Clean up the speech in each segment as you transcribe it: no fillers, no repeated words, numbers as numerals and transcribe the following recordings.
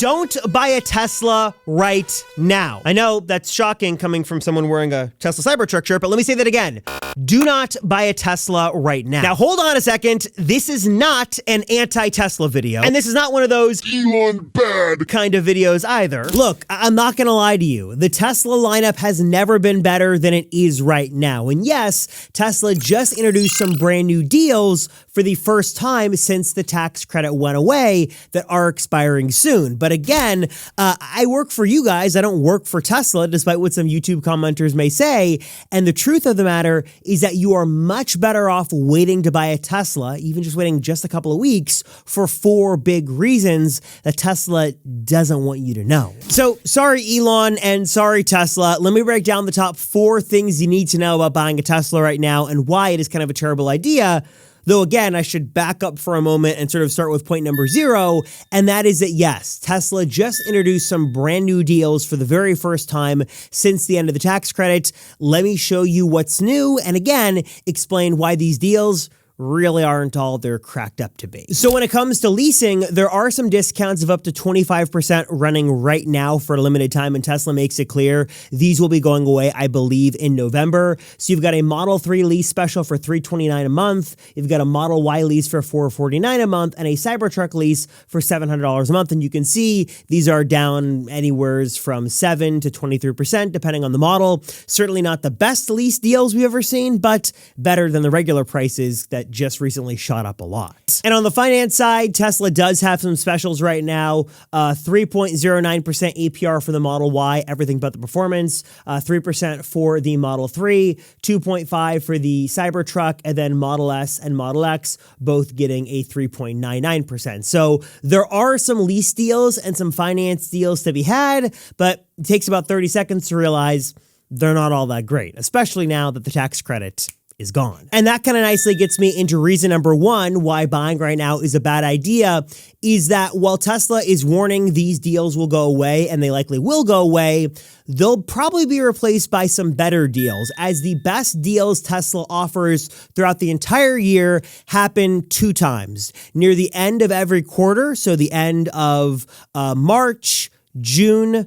Don't buy a Tesla right now. I know that's shocking coming from someone wearing a Tesla Cybertruck shirt, but let me say that again. Do not buy a Tesla right now. Now, hold on a second. This is not an anti-Tesla video. And this is not one of those Elon bad kind of videos either. Look, I'm not gonna lie to you. The Tesla lineup has never been better than it is right now. And yes, Tesla just introduced some brand new deals for the first time since the tax credit went away that are expiring soon. But again, I work for you guys. I don't work for Tesla, despite what some YouTube commenters may say. And the truth of the matter is that you are much better off waiting to buy a Tesla, even just waiting just a couple of weeks, for 4 big reasons that Tesla doesn't want you to know. So sorry, Elon, and sorry, Tesla. Let me break down the top 4 things you need to know about buying a Tesla right now and why it is kind of a terrible idea. Though again, I should back up for a moment and sort of start with point number 0, and that is that yes, Tesla just introduced some brand new deals for the very first time since the end of the tax credit. Let me show you what's new, and again, explain why these deals really aren't all they're cracked up to be. So when it comes to leasing, there are some discounts of up to 25% running right now for a limited time, and Tesla makes it clear these will be going away, I believe, in November. So you've got a Model 3 lease special for $329 a month, you've got a Model Y lease for $449 a month, and a Cybertruck lease for $700 a month. And you can see these are down anywhere from 7 to 23%, depending on the model. Certainly not the best lease deals we've ever seen, but better than the regular prices that just recently shot up a lot. And on the finance side, Tesla does have some specials right now. 3.09% APR for the Model Y, everything but the performance. 3% for the Model 3, 2.5% for the Cybertruck, and then Model S and Model X both getting a 3.99%. So there are some lease deals and some finance deals to be had, but it takes about 30 seconds to realize they're not all that great, especially now that the tax credit is gone. And that kind of nicely gets me into reason number 1 why buying right now is a bad idea, is that while Tesla is warning these deals will go away, and they likely will go away, they'll probably be replaced by some better deals, as the best deals Tesla offers throughout the entire year happen 2 times. Near the end of every quarter, so the end of March, June,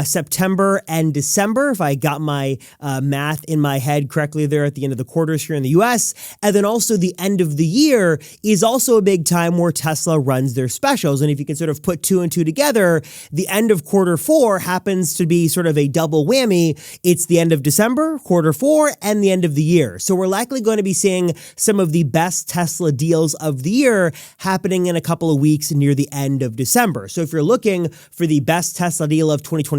September and December, if I got my math in my head correctly there at the end of the quarters here in the US. And then also the end of the year is also a big time where Tesla runs their specials. And if you can sort of put 2 and 2 together, the end of quarter 4 happens to be sort of a double whammy. It's the end of December, quarter 4, and the end of the year. So we're likely going to be seeing some of the best Tesla deals of the year happening in a couple of weeks near the end of December. So if you're looking for the best Tesla deal of 2025,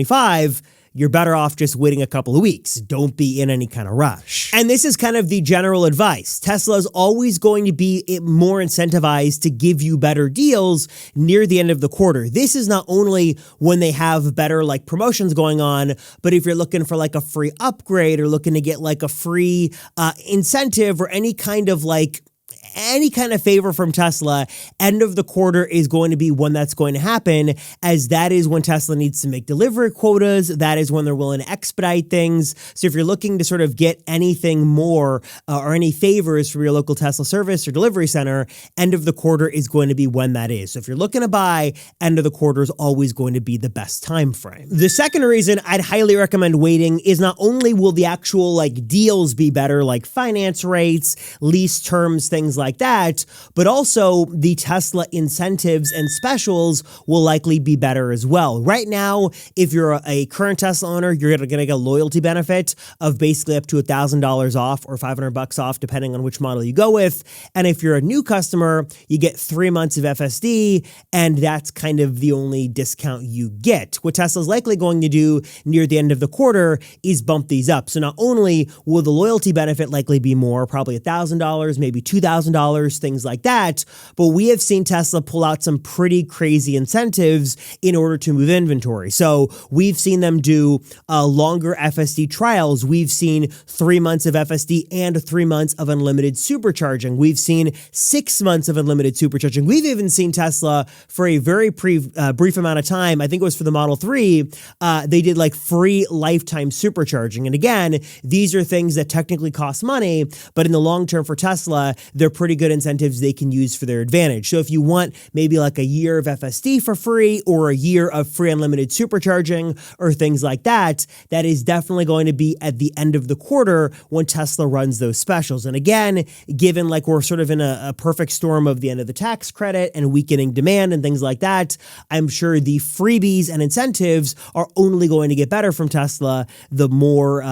you're better off just waiting a couple of weeks. Don't be in any kind of rush. And this is kind of the general advice. Tesla is always going to be more incentivized to give you better deals near the end of the quarter. This is not only when they have better like promotions going on, but if you're looking for like a free upgrade or looking to get like a free incentive or any kind of favor from Tesla, end of the quarter is going to be when that's going to happen, as that is when Tesla needs to make delivery quotas. That is when they're willing to expedite things. So if you're looking to sort of get anything more or any favors from your local Tesla service or delivery center, end of the quarter is going to be when that is. So if you're looking to buy, end of the quarter is always going to be the best time frame. The second reason I'd highly recommend waiting is not only will the actual like deals be better, like finance rates, lease terms, things like that, but also the Tesla incentives and specials will likely be better as well. Right now, if you're a current Tesla owner, you're going to get a loyalty benefit of basically up to $1,000 off or $500 off, depending on which model you go with. And if you're a new customer, you get 3 months of FSD, and that's kind of the only discount you get. What Tesla's likely going to do near the end of the quarter is bump these up. So not only will the loyalty benefit likely be more, probably $1,000, maybe $2,000, things like that, but we have seen Tesla pull out some pretty crazy incentives in order to move inventory. So we've seen them do longer FSD trials. We've seen 3 months of FSD and 3 months of unlimited supercharging. We've seen 6 months of unlimited supercharging. We've even seen Tesla for a very brief amount of time, I think it was for the Model 3, they did like free lifetime supercharging. And again, these are things that technically cost money, but in the long term for Tesla, they're pretty pretty good incentives they can use for their advantage. So if you want maybe like a year of FSD for free or a year of free unlimited supercharging or things like that, that is definitely going to be at the end of the quarter when Tesla runs those specials. And again, given like we're sort of in a perfect storm of the end of the tax credit and weakening demand and things like that, I'm sure the freebies and incentives are only going to get better from Tesla the more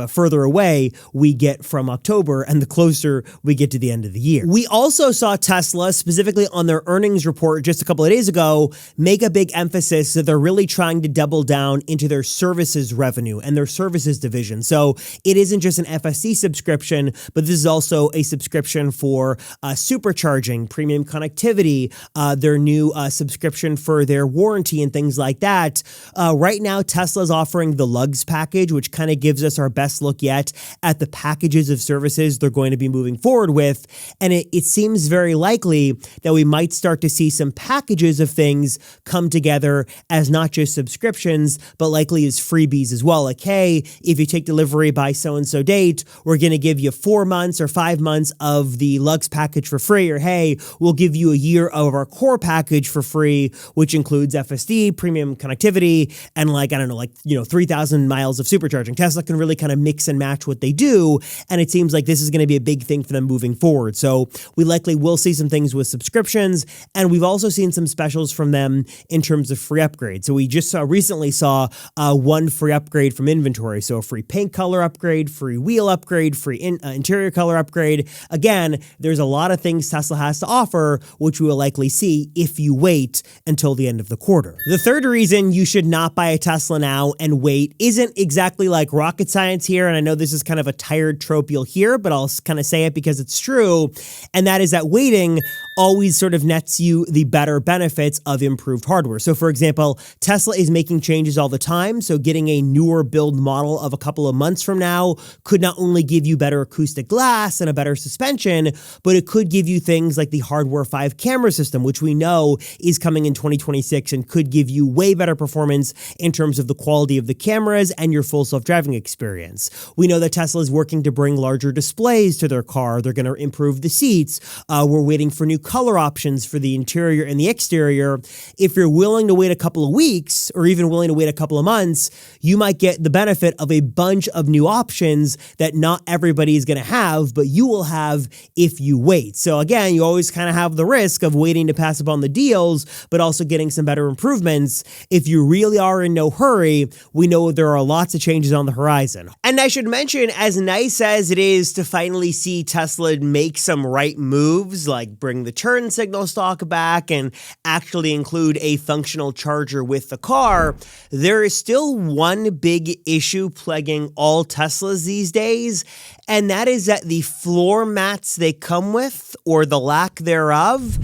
further away we get from October and the closer we get to the end of the year. We also saw Tesla, specifically on their earnings report just a couple of days ago, make a big emphasis that they're really trying to double down into their services revenue and their services division. So it isn't just an FSD subscription, but this is also a subscription for supercharging, premium connectivity, their new subscription for their warranty and things like that. Right now, Tesla's offering the Lugs package, which kind of gives us our best look yet at the packages of services they're going to be moving forward with. And it seems very likely that we might start to see some packages of things come together as not just subscriptions, but likely as freebies as well. Like, hey, if you take delivery by so-and-so date, we're going to give you 4 months or 5 months of the Lugs package for free, or hey, we'll give you a year of our core package for free, which includes FSD, premium connectivity, and 3,000 miles of supercharging. Tesla can really kind of mix and match what they do, and it seems like this is going to be a big thing for them moving forward. So we likely will see some things with subscriptions, and we've also seen some specials from them in terms of free upgrades. So we just recently saw one free upgrade from inventory. So a free paint color upgrade, free wheel upgrade, free interior color upgrade. Again, there's a lot of things Tesla has to offer, which we will likely see if you wait until the end of the quarter. The third reason you should not buy a Tesla now and wait isn't exactly like rocket science here, and I know this is kind of a tired trope you'll hear, but I'll kind of say it because it's true, and that is that waiting always sort of nets you the better benefits of improved hardware. So for example, Tesla is making changes all the time, so getting a newer build model of a couple of months from now could not only give you better acoustic glass and a better suspension, but it could give you things like the Hardware 5 camera system, which we know is coming in 2026 and could give you way better performance in terms of the quality of the cameras and your full self-driving experience. We know that Tesla is working to bring larger displays to their car. They're going to improve the seats. We're waiting for new color options for the interior and the exterior. If you're willing to wait a couple of weeks or even willing to wait a couple of months, you might get the benefit of a bunch of new options that not everybody is going to have, but you will have if you wait. So again, you always kind of have the risk of waiting to pass upon the deals, but also getting some better improvements. If you really are in no hurry, we know there are lots of changes on the horizon. And I should mention, as nice as it is to finally see Tesla make some right moves, like bring the turn signal stock back and actually include a functional charger with the car, there is still one big issue plaguing all Teslas these days, and that is that the floor mats they come with, or the lack thereof,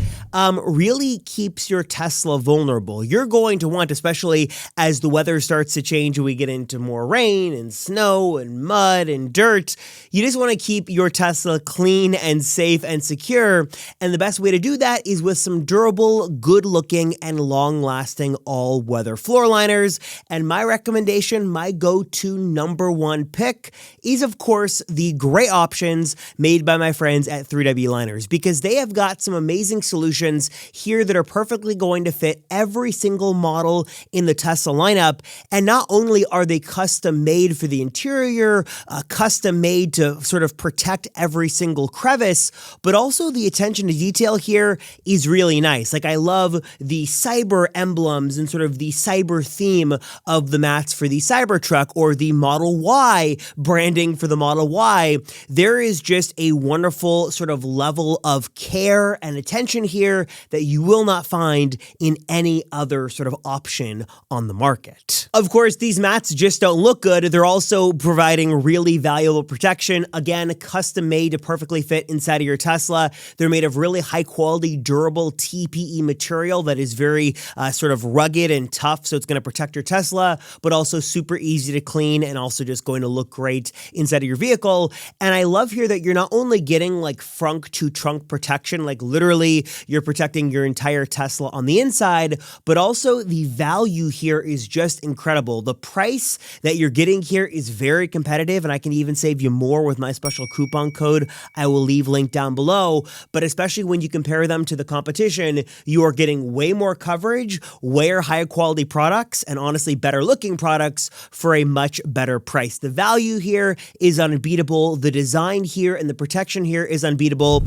really keeps your Tesla vulnerable. You're going to want, especially as the weather starts to change and we get into more rain and snow and mud and dirt, you just want to keep your Tesla clean and safe and secure. And the best way to do that is with some durable, good-looking, and long-lasting all-weather floor liners. And my recommendation, my go-to number one pick, is of course the great options made by my friends at 3W Liners, because they have got some amazing solutions here that are perfectly going to fit every single model in the Tesla lineup. And not only are they custom made for the interior, custom made to sort of protect every single crevice, but also the attention to detail here is really nice. Like, I love the cyber emblems and sort of the cyber theme of the mats for the Cybertruck, or the Model Y branding for the Model Y. There is just a wonderful sort of level of care and attention here that you will not find in any other sort of option on the market. Of course, these mats just don't look good. They're also providing really valuable protection. Again, custom made to perfectly fit inside of your Tesla. They're made of really high quality, durable TPE material that is very sort of rugged and tough. So it's going to protect your Tesla, but also super easy to clean and also just going to look great inside of your vehicle. And I love here that you're not only getting like frunk to trunk protection, like literally your you're protecting your entire Tesla on the inside, but also the value here is just incredible. The price that you're getting here is very competitive, and I can even save you more with my special coupon code I will leave linked down below. But especially when you compare them to the competition, you are getting way more coverage, way higher quality products, and honestly better looking products for a much better price. The value here is unbeatable. The design here and the protection here is unbeatable.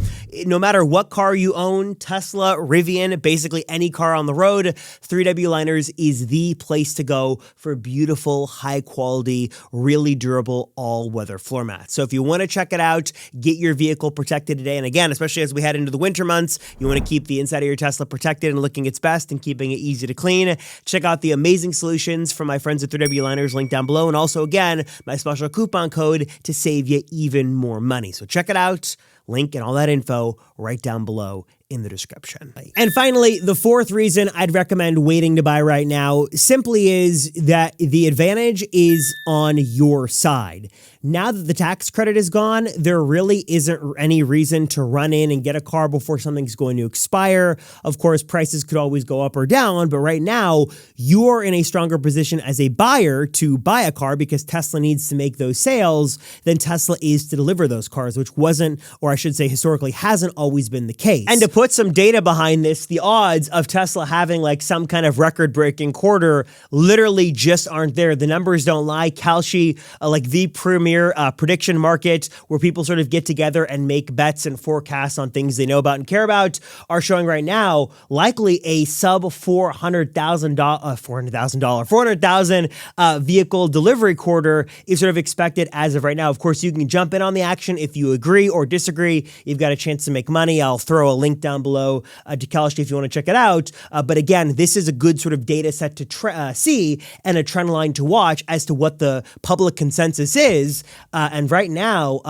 No matter what car you own, Tesla, Rivian, basically any car on the road, 3W Liners is the place to go for beautiful, high quality, really durable, all-weather floor mats. So if you want to check it out, get your vehicle protected today. And again, especially as we head into the winter months, you want to keep the inside of your Tesla protected and looking its best and keeping it easy to clean. Check out the amazing solutions from my friends at 3W Liners, linked down below. And also, again, my special coupon code to save you even more money. So check it out. Link and all that info right down below in the description. And finally, the fourth reason I'd recommend waiting to buy right now simply is that the advantage is on your side. Now that the tax credit is gone, there really isn't any reason to run in and get a car before something's going to expire. Of course, prices could always go up or down, but right now, you're in a stronger position as a buyer to buy a car because Tesla needs to make those sales than Tesla is to deliver those cars, which wasn't, or I should say historically hasn't always been the case. And to put some data behind this, the odds of Tesla having like some kind of record-breaking quarter literally just aren't there. The numbers don't lie. Kalshi, like the premier prediction market where people sort of get together and make bets and forecasts on things they know about and care about, are showing right now likely a sub $400,000 vehicle delivery quarter is sort of expected as of right now. Of course, you can jump in on the action if you agree or disagree. You've got a chance to make money. I'll throw a link down below to Kalshi if you want to check it out. But again, this is a good sort of data set to see and a trend line to watch as to what the public consensus is. And right now,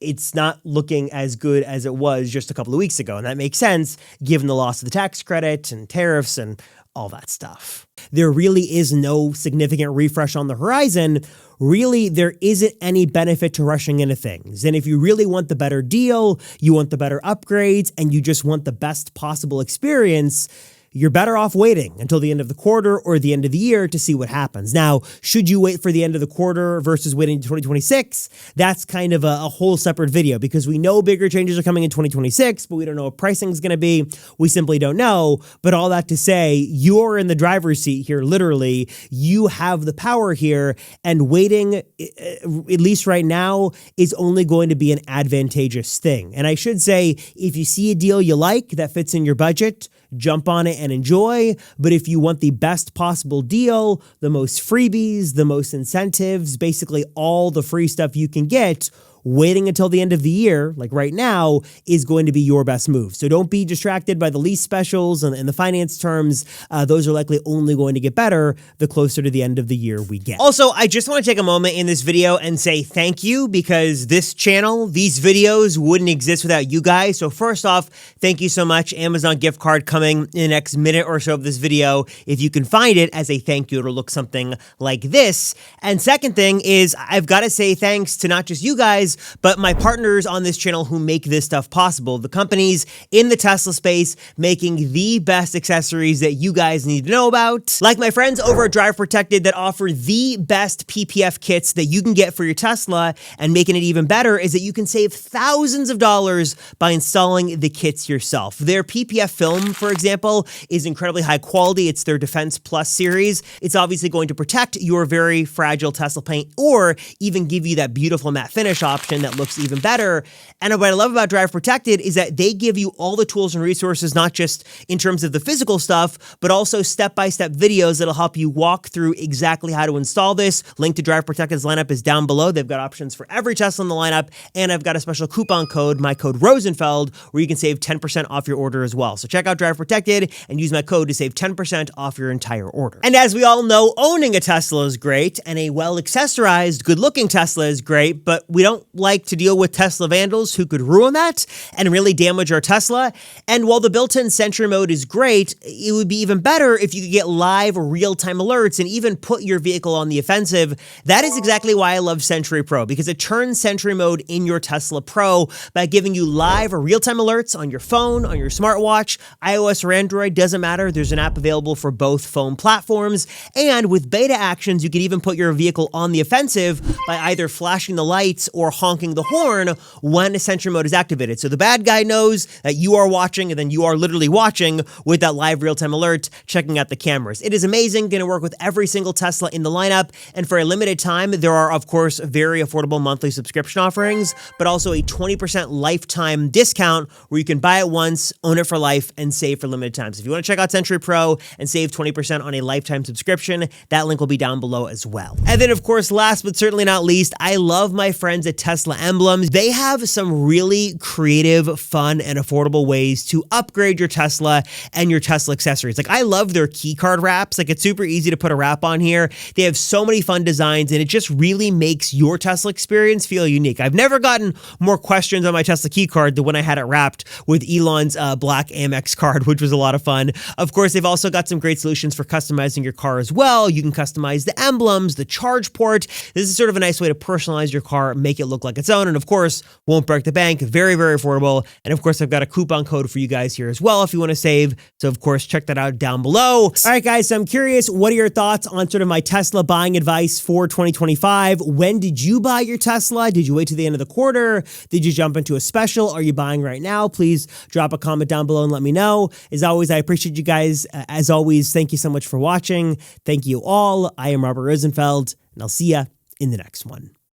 it's not looking as good as it was just a couple of weeks ago. And that makes sense given the loss of the tax credit and tariffs and all that stuff. There really is no significant refresh on the horizon. Really, there isn't any benefit to rushing into things. And if you really want the better deal, you want the better upgrades, and you just want the best possible experience, you're better off waiting until the end of the quarter or the end of the year to see what happens. Now, should you wait for the end of the quarter versus waiting to 2026? That's kind of a whole separate video because we know bigger changes are coming in 2026, but we don't know what pricing is going to be. We simply don't know. But all that to say, you're in the driver's seat here, literally. You have the power here, and waiting, at least right now, is only going to be an advantageous thing. And I should say, if you see a deal you like that fits in your budget, jump on it and enjoy. But if you want the best possible deal, the most freebies, the most incentives, basically all the free stuff you can get, waiting until the end of the year, like right now, is going to be your best move. So don't be distracted by the lease specials and the finance terms. Those are likely only going to get better the closer to the end of the year we get. Also, I just want to take a moment in this video and say thank you because this channel, these videos wouldn't exist without you guys. So first off, thank you so much. Amazon gift card coming in the next minute or so of this video. If you can find it as a thank you, it'll look something like this. And second thing is I've got to say thanks to not just you guys, but my partners on this channel who make this stuff possible. The companies in the Tesla space making the best accessories that you guys need to know about. Like my friends over at Drive Protected that offer the best PPF kits that you can get for your Tesla, and making it even better is that you can save thousands of dollars by installing the kits yourself. Their PPF film, for example, is incredibly high quality. It's their Defense Plus series. It's obviously going to protect your very fragile Tesla paint or even give you that beautiful matte finish option that looks even better. And what I love about Drive Protected is that they give you all the tools and resources, not just in terms of the physical stuff, but also step-by-step videos that'll help you walk through exactly how to install this. Link to Drive Protected's lineup is down below. They've got options for every Tesla in the lineup, and I've got a special coupon code, my code Rosenfeld, where you can save 10% off your order as well. So check out Drive Protected and use my code to save 10% off your entire order. And as we all know, owning a Tesla is great, and a well-accessorized, good-looking Tesla is great, but we don't like to deal with Tesla vandals who could ruin that and really damage our Tesla. And while the built-in Sentry mode is great, it would be even better if you could get live real-time alerts and even put your vehicle on the offensive. That is exactly why I love Sentry Pro, because it turns Sentry mode in your Tesla Pro by giving you live real-time alerts on your phone, on your smartwatch, iOS or Android, doesn't matter. There's an app available for both phone platforms. And with beta actions, you can even put your vehicle on the offensive by either flashing the lights or honking the horn when Sentry mode is activated. So the bad guy knows that you are watching, and then you are literally watching with that live real-time alert, checking out the cameras. It is amazing, going to work with every single Tesla in the lineup. And for a limited time, there are, of course, very affordable monthly subscription offerings, but also a 20% lifetime discount where you can buy it once, own it for life, and save for limited times. If you want to check out Sentry Pro and save 20% on a lifetime subscription, that link will be down below as well. And then, of course, last but certainly not least, I love my friends at Tesla Emblems. They have some really creative, fun, and affordable ways to upgrade your Tesla and your Tesla accessories. Like, I love their key card wraps. Like, it's super easy to put a wrap on here. They have so many fun designs, and it just really makes your Tesla experience feel unique. I've never gotten more questions on my Tesla key card than when I had it wrapped with Elon's black Amex card, which was a lot of fun. Of course, they've also got some great solutions for customizing your car as well. You can customize the emblems, the charge port. This is sort of a nice way to personalize your car, make it look like its own, and of course, won't break the bank. Very, very affordable. And of course, I've got a coupon code for you guys here as well if you want to save. So of course, check that out down below. All right, guys, so I'm curious, what are your thoughts on sort of my Tesla buying advice for 2025? When did you buy your Tesla? Did you wait to the end of the quarter? Did you jump into a special? Are you buying right now? Please drop a comment down below and let me know. As always, I appreciate you guys. As always, thank you so much for watching. Thank you all. I am Robert Rosenfeld, and I'll see ya in the next one.